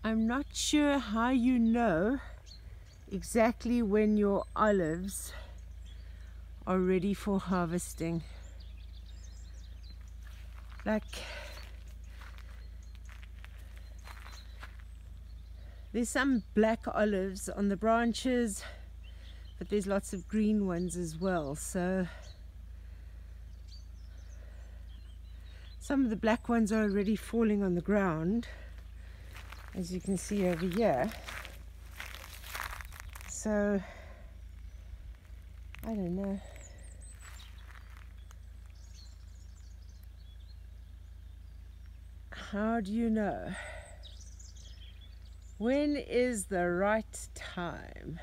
I'm not sure how you know exactly when your olives are ready for harvesting. Like, there's some black olives on the branches, but there's lots of green ones as well. So some of the black ones are already falling on the ground, as you can see over here. So I don't know. How do you know? When is the right time?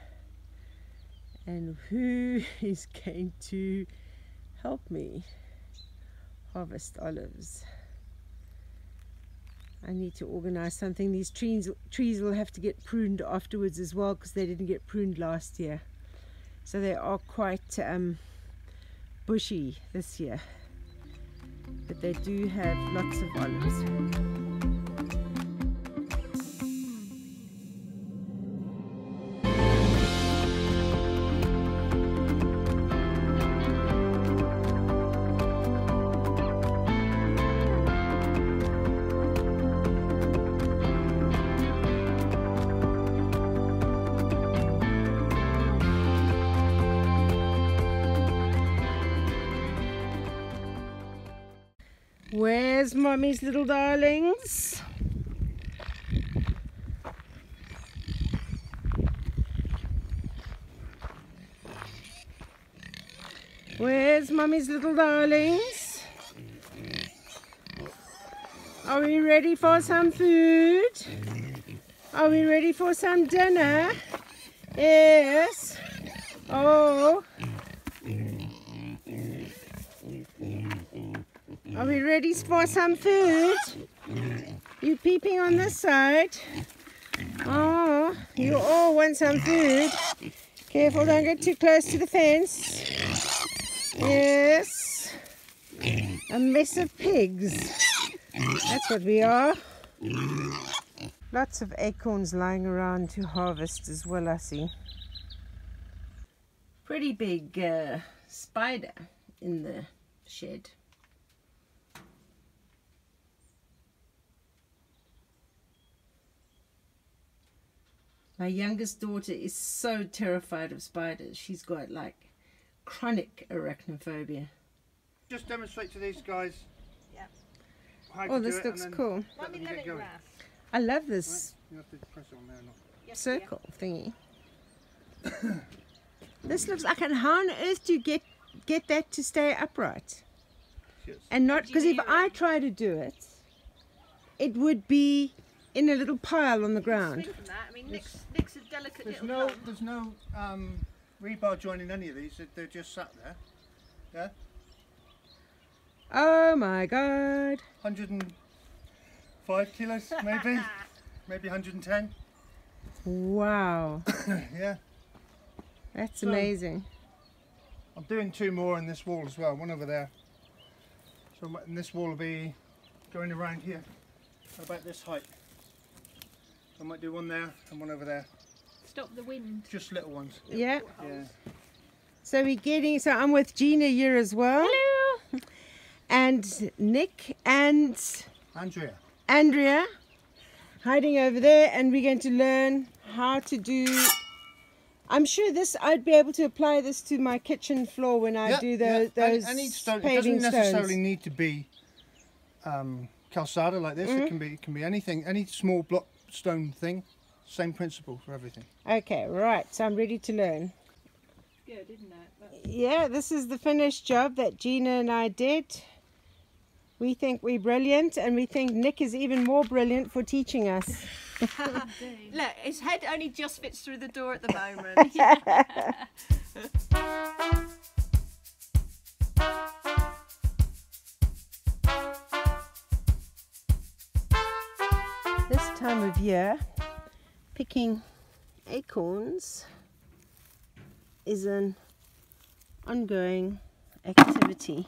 And who is going to help me harvest olives? I need to organize something. These trees will have to get pruned afterwards as well, because they didn't get pruned last year. So they are quite bushy this year. But they do have lots of olives. Where's Mommy's little darlings? Where's Mommy's little darlings? Are we ready for some food? Are we ready for some dinner? Yes. Oh. Are we ready for some food? You peeping on this side? Oh, you all want some food. Careful, don't get too close to the fence. Yes. A mess of pigs. That's what we are. Lots of acorns lying around to harvest as well, I see. Pretty big spider in the shed. My youngest daughter is so terrified of spiders. She's got like chronic arachnophobia. Just demonstrate to these guys. Yeah. How Oh, to this do it, looks and then cool. let them get going. I love this You have to press it on there or not. circle thingy. This looks like, and how on earth do you get that to stay upright? Yes. And not, because if I try to do it, it would be in a little pile on the ground. I mean, Nick's a delicate little thumb. There's no rebar joining any of these. They're just sat there. Yeah. Oh my God. 105 kilos, maybe. Maybe 110. Wow. Yeah. That's So, amazing. I'm doing two more in this wall as well. One over there. So and this wall will be going around here, about this height. I might do one there and one over there. Stop the wind. Just little ones. Yeah. Yeah. So we're getting, so I'm with Gina here as well. Hello. And Nick and Andrea. hiding over there, and we're going to learn how to do, I'm sure this, I'd be able to apply this to my kitchen floor when I do those any stone. It paving doesn't necessarily stones. need to be calçada like this. It can be anything, any small block stone thing. Same principle for everything. Okay, right, so I'm ready to learn. Good, isn't it? Yeah, this is the finished job that Gina and I did. We think we're brilliant, and we think Nick is even more brilliant for teaching us. Look, his head only just fits through the door at the moment. This time of year, picking acorns is an ongoing activity.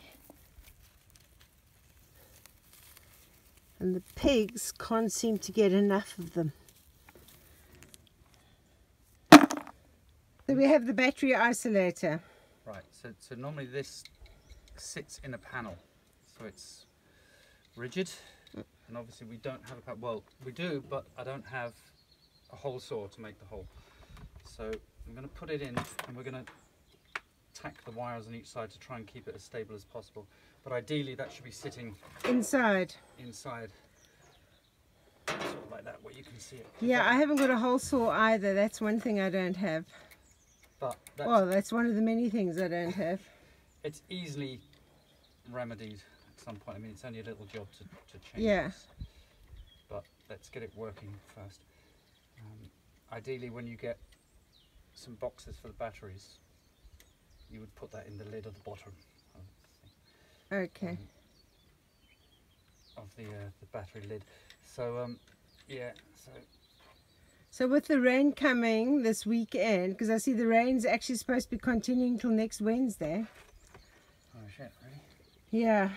And the pigs can't seem to get enough of them. So we have the battery isolator. Right, so normally this sits in a panel, so it's rigid, and obviously we don't have a, well, we do, but I don't have a hole saw to make the hole. So I'm going to put it in, and we're going to tack the wires on each side to try and keep it as stable as possible. But ideally that should be sitting inside, sort of like that, where you can see it. Yeah, I haven't got a hole saw either. That's one thing I don't have. But that's one of the many things I don't have. It's easily remedied at some point. I mean, it's only a little job to change. Yeah. This. But let's get it working first. Ideally, when you get some boxes for the batteries, you would put that in the lid of the bottom. Okay. Of the battery lid. So yeah. So with the rain coming this weekend, because I see the rain's actually supposed to be continuing till next Wednesday. Oh shit, really? Yeah,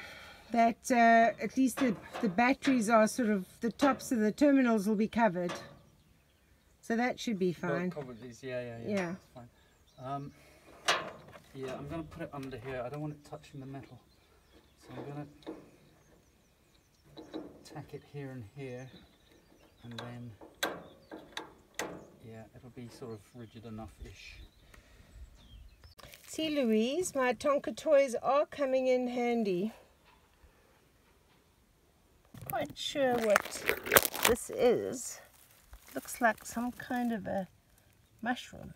that at least the batteries are sort of, the tops of the terminals will be covered. So that should be fine. Well, covered these, yeah. Yeah. That's fine. Yeah, I'm going to put it under here. I don't want it touching the metal. So I'm going to tack it here and here, and then yeah, it'll be sort of rigid enough-ish. See, Louise, my Tonka toys are coming in handy. Quite sure what this is. Looks like some kind of a mushroom,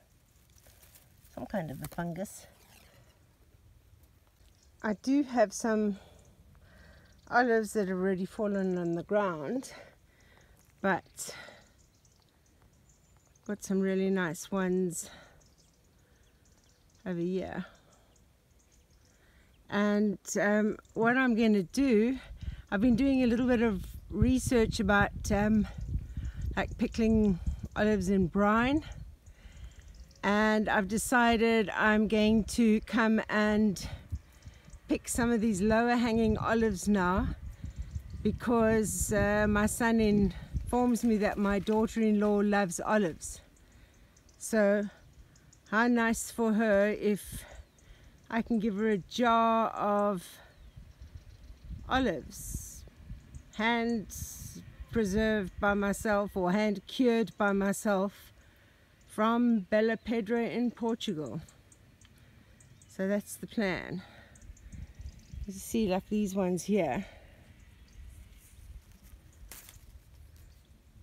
some kind of a fungus. I do have some olives that have already fallen on the ground, but got some really nice ones over here. And what I'm going to do, I've been doing a little bit of research about like pickling olives in brine, and I've decided I'm going to come and pick some of these lower hanging olives now, because my son informs me that my daughter-in-law loves olives. So how nice for her if I can give her a jar of olives, hand preserved by myself or hand cured by myself from Bela, Pedra in Portugal. So that's the plan. You see, like these ones here.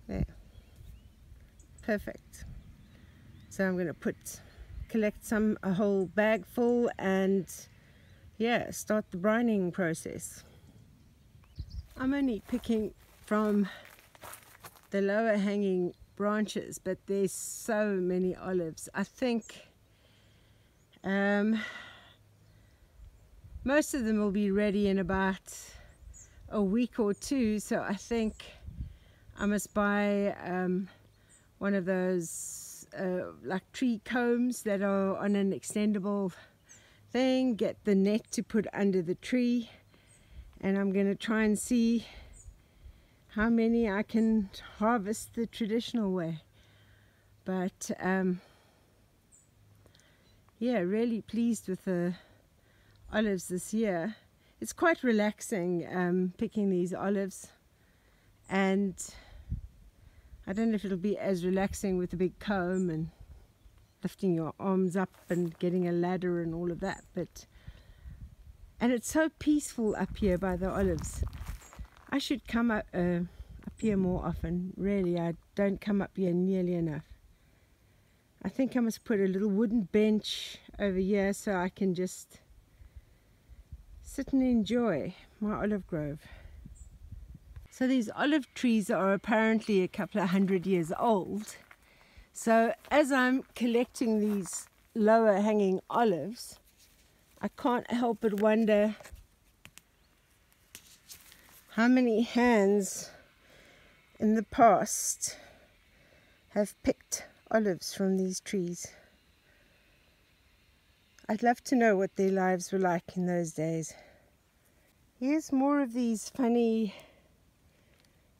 There. Perfect. So I'm going to collect a whole bag full, and yeah, start the brining process. I'm only picking from the lower hanging branches, but there's so many olives. I think most of them will be ready in about a week or two, so I think I must buy one of those like tree combs that are on an extendable thing, get the net to put under the tree, and I'm going to try and see how many I can harvest the traditional way. But yeah, really pleased with the olives this year. It's quite relaxing picking these olives, and I don't know if it'll be as relaxing with a big comb and lifting your arms up and getting a ladder and all of that, and it's so peaceful up here by the olives. I should come up here more often. Really, I don't come up here nearly enough. I think I must put a little wooden bench over here so I can just sit and enjoy my olive grove. So these olive trees are apparently a couple of 100 years old. So as I'm collecting these lower hanging olives, I can't help but wonder how many hands in the past have picked olives from these trees. I'd love to know what their lives were like in those days. Here's more of these funny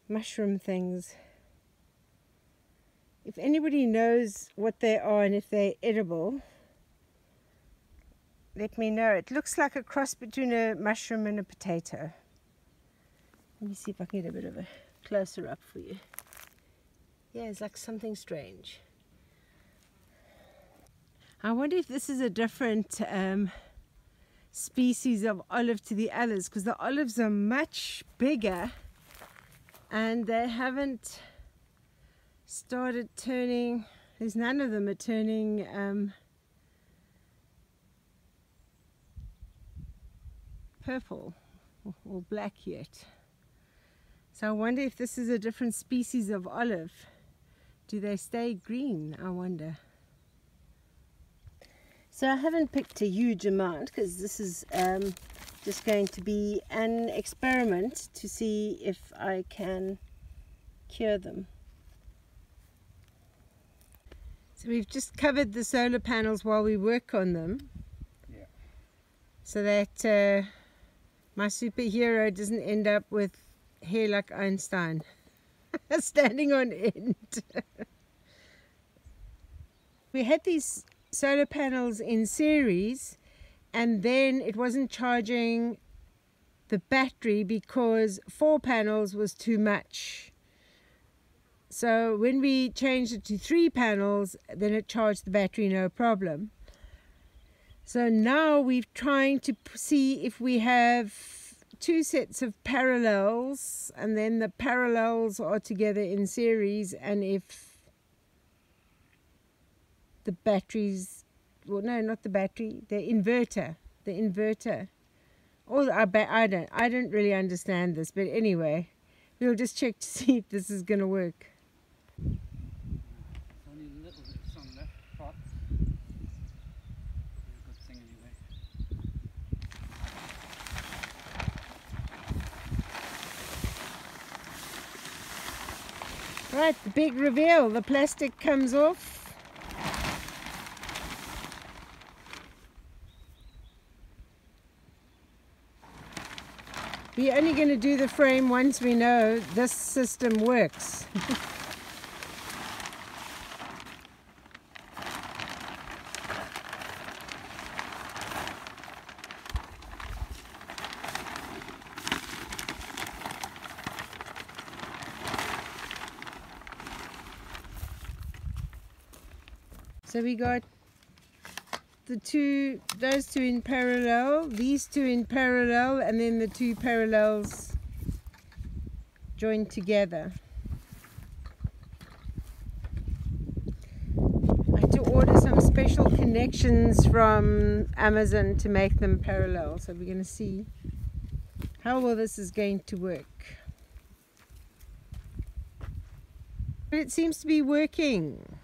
mushroom things. If anybody knows what they are and if they're edible, let me know. It looks like a cross between a mushroom and a potato. Let me see if I can get a bit of a closer up for you. Yeah, it's like something strange. I wonder if this is a different species of olive to the others, because the olives are much bigger and they haven't started turning. There's none of them are turning purple or black yet. So I wonder if this is a different species of olive. Do they stay green, I wonder? So I haven't picked a huge amount because this is just going to be an experiment to see if I can cure them. So we've just covered the solar panels while we work on them. Yeah. So that my superhero doesn't end up with hair like Einstein standing on end. We had these solar panels in series and then it wasn't charging the battery because 4 panels was too much. So when we changed it to 3 panels, then it charged the battery no problem. So now we're trying to see if we have 2 sets of parallels and then the parallels are together in series, and if the batteries, well, no, not the battery, the inverter, or I don't really understand this, but anyway, we'll just check to see if this is going to work. Only a little bit of sun left, but a good thing anyway. Right, the big reveal, the plastic comes off. We're only going to do the frame once we know this system works. So we got those two in parallel, these 2 in parallel, and then the 2 parallels joined together. I had to order some special connections from Amazon to make them parallel, so we're going to see how well this is going to work. But it seems to be working.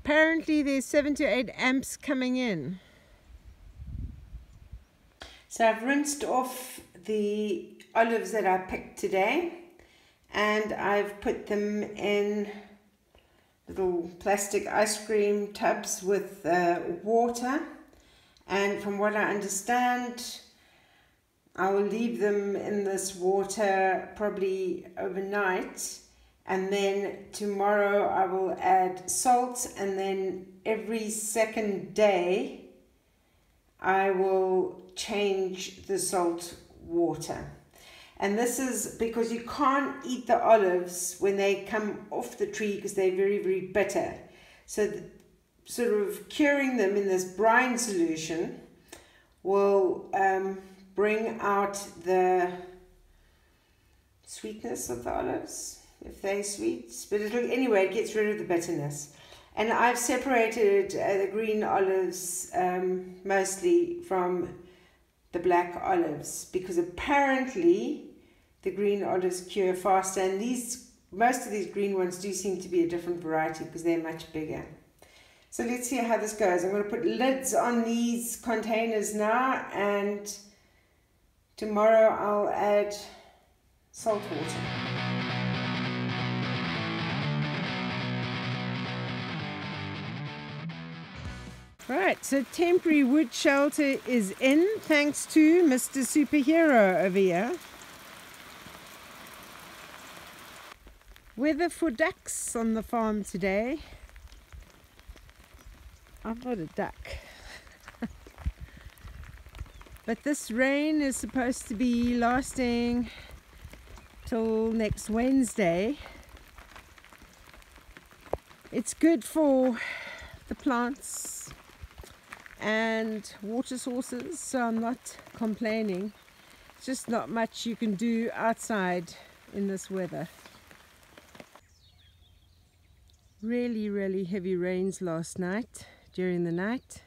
Apparently there's 7 to 8 amps coming in. So I've rinsed off the olives that I picked today and I've put them in little plastic ice cream tubs with water, and from what I understand I will leave them in this water probably overnight. And then tomorrow I will add salt, and then every second day I will change the salt water. And this is because you can't eat the olives when they come off the tree because they're very, very bitter. So sort of curing them in this brine solution will bring out the sweetness of the olives, if they're sweet, but anyway, it gets rid of the bitterness. And I've separated the green olives mostly from the black olives because apparently the green olives cure faster, and most of these green ones do seem to be a different variety because they're much bigger. So let's see how this goes. I'm going to put lids on these containers now, and tomorrow I'll add salt water. Right, so temporary wood shelter is in thanks to Mr. Superhero over here. Weather for ducks on the farm today. I'm not a duck. But this rain is supposed to be lasting till next Wednesday. It's good for the plants and water sources, so I'm not complaining. It's just not much you can do outside in this weather. Really heavy rains last night, during the night.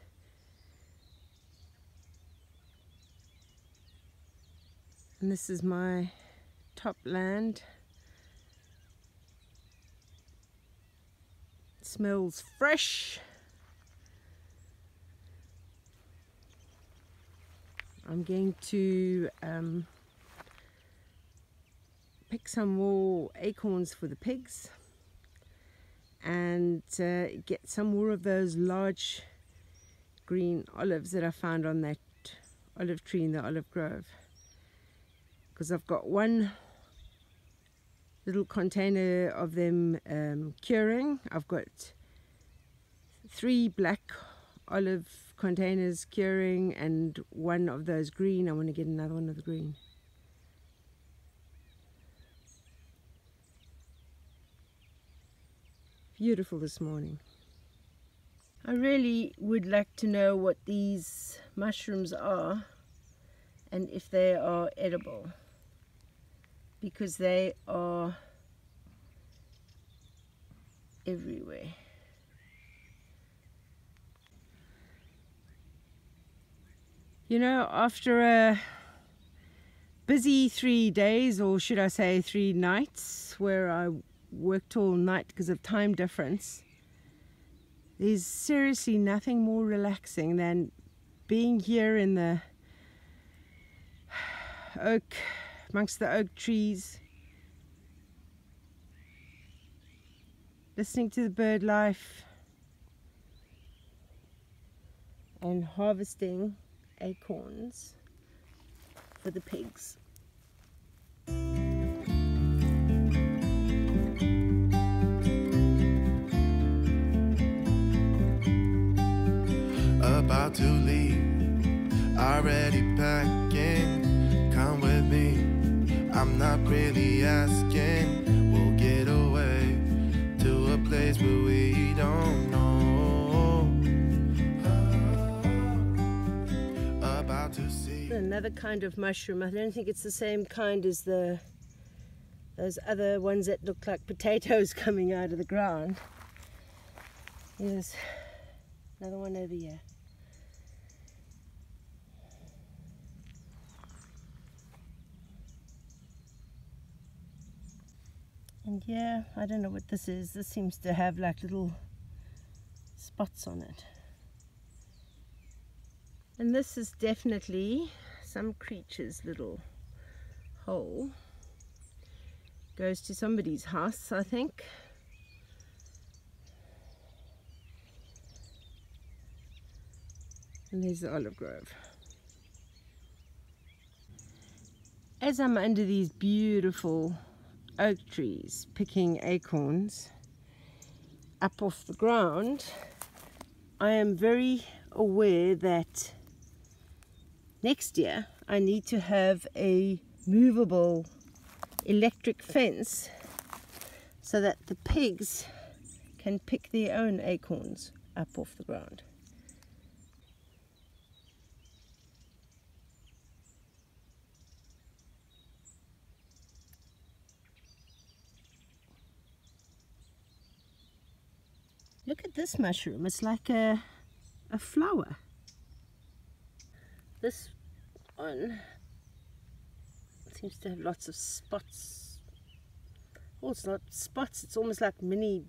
And this is my top land. It smells fresh. I'm going to pick some more acorns for the pigs and get some more of those large green olives that I found on that olive tree in the olive grove, because I've got one little container of them curing. I've got 3 black olive containers curing and one of those green. I want to get another one of the green. Beautiful this morning. I really would like to know what these mushrooms are and if they are edible, because they are everywhere. You know, after a busy 3 days, or should I say 3 nights, where I worked all night because of time difference, there's seriously nothing more relaxing than being here in the oak, amongst the oak trees, listening to the bird life and harvesting acorns for the pigs. About to leave, already packing. Come with me, I'm not really asking. We'll get away to a place where we don't know. About to see another kind of mushroom. I don't think it's the same kind as those other ones that look like potatoes coming out of the ground. Here's another one over here. And yeah, I don't know what this is. This seems to have like little spots on it. And this is definitely some creature's little hole. Goes to somebody's house, I think. And there's the olive grove. As I'm under these beautiful oak trees picking acorns up off the ground, I am very aware that next year I need to have a movable electric fence so that the pigs can pick their own acorns up off the ground. Look at this mushroom. It's like a flower. This one seems to have lots of spots. Oh, it's not spots. It's almost like mini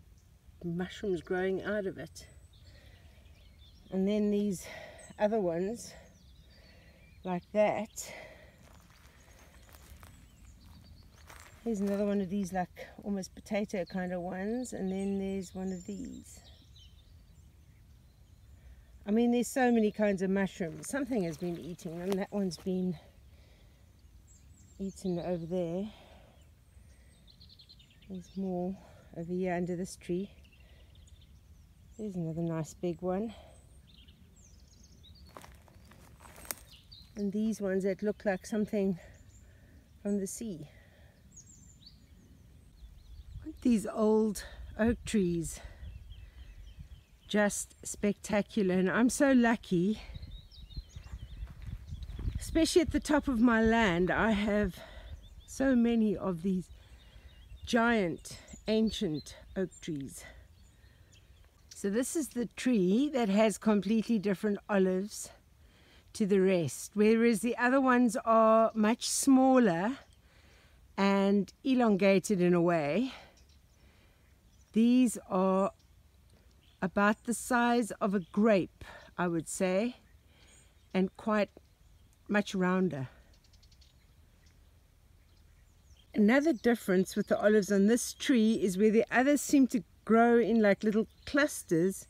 mushrooms growing out of it. And then these other ones, like that. Here's another one of these, like almost potato kind of ones. And then there's one of these. I mean, there's so many kinds of mushrooms. Something has been eating them. That one's been eaten over there. There's more over here under this tree. There's another nice big one. And these ones that look like something from the sea. Aren't these old oak trees just spectacular? And I'm so lucky, especially at the top of my land. I have so many of these giant ancient oak trees. So this is the tree that has completely different olives to the rest, whereas the other ones are much smaller and elongated in a way. These are about the size of a grape, I would say, and quite much rounder. Another difference with the olives on this tree is where the others seem to grow in like little clusters,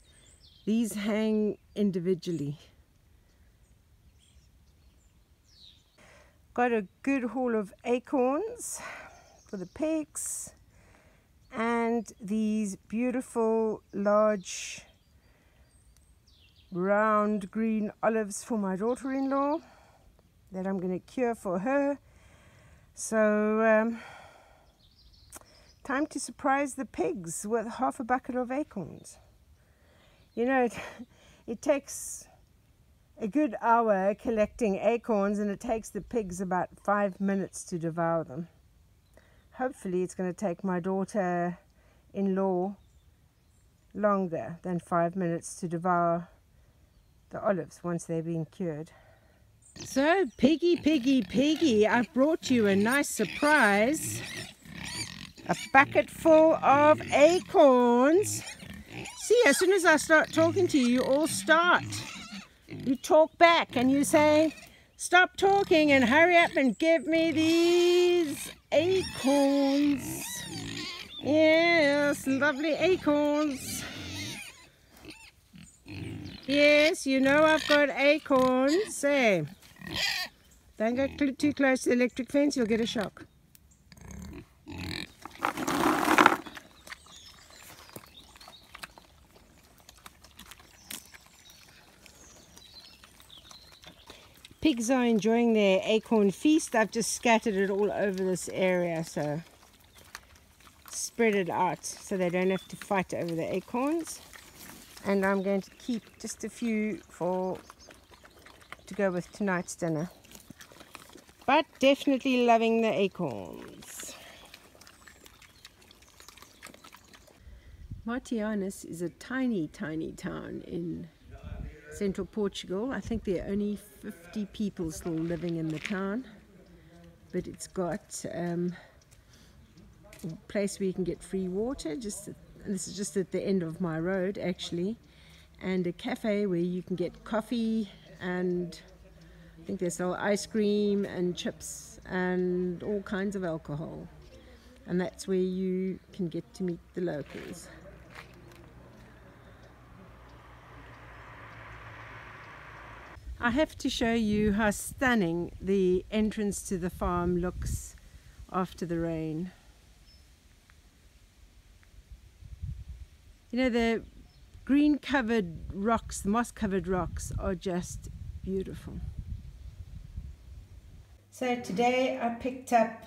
these hang individually. Got a good haul of acorns for the pigs, and these beautiful large round green olives for my daughter-in-law that I'm going to cure for her. So time to surprise the pigs with half a bucket of acorns. You know, it takes a good hour collecting acorns, and it takes the pigs about 5 minutes to devour them. Hopefully it's going to take my daughter-in-law longer than 5 minutes to devour the olives once they've been cured. So, piggy, piggy, piggy, I've brought you a nice surprise. A bucket full of acorns. See, as soon as I start talking to you, you all start. You talk back and you say, stop talking and hurry up and give me these acorns. Yes, lovely acorns. Yes, you know I've got acorns. Say, don't go too close to the electric fence, you'll get a shock. Pigs are enjoying their acorn feast. I've just scattered it all over this area, so spread it out so they don't have to fight over the acorns. And I'm going to keep just a few to go with tonight's dinner. But definitely loving the acorns. Martianes is a tiny, tiny town in central Portugal. I think there are only 50 people still living in the town, but it's got a place where you can get free water. This is just at the end of my road actually, and a cafe where you can get coffee, and I think they sell ice cream and chips and all kinds of alcohol, and that's where you can get to meet the locals. I have to show you how stunning the entrance to the farm looks after the rain. You know, the green covered rocks, the moss covered rocks are just beautiful. So today I picked up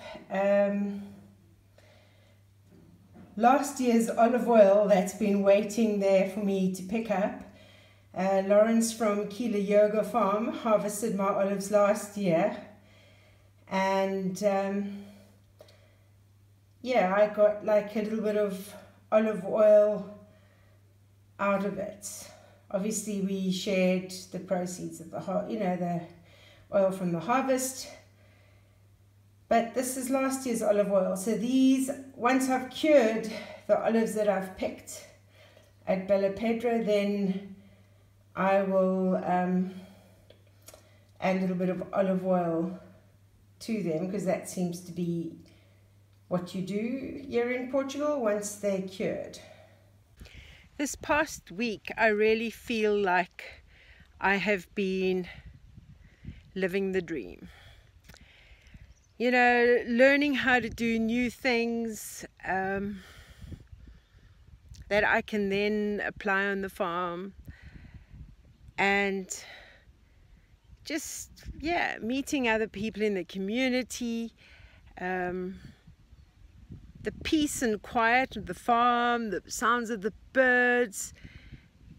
last year's olive oil that's been waiting there for me to pick up. Lawrence from Calçada Farm harvested my olives last year, and yeah, I got like a little bit of olive oil out of it. Obviously we shared the proceeds of the oil from the harvest, but this is last year's olive oil. So these, once I've cured the olives that I've picked at Bela Pedra, then I will add a little bit of olive oil to them, because that seems to be what you do here in Portugal once they're cured. This past week I really feel like I have been living the dream. you know, learning how to do new things that I can then apply on the farm, and just, yeah, meeting other people in the community, the peace and quiet of the farm, the sounds of the birds,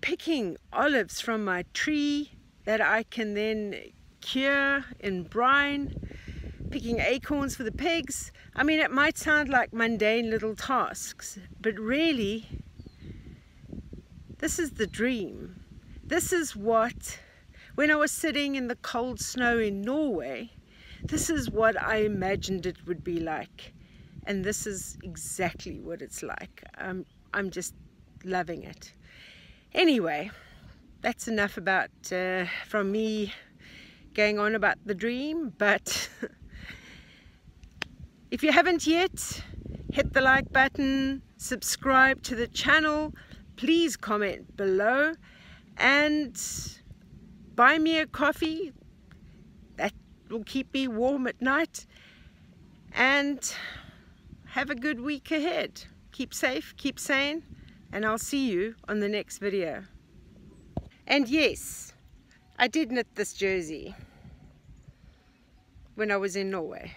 picking olives from my tree that I can then cure in brine, picking acorns for the pigs. I mean, it might sound like mundane little tasks, but really, this is the dream. This is what, when I was sitting in the cold snow in Norway, this is what I imagined it would be like. And this is exactly what it's like. I'm just loving it. Anyway, that's enough about from me going on about the dream. But if you haven't yet, hit the like button, subscribe to the channel, please comment below, and buy me a coffee. That will keep me warm at night. And have a good week ahead. Keep safe, keep sane, and I'll see you on the next video. And yes, I did knit this jersey when I was in Norway.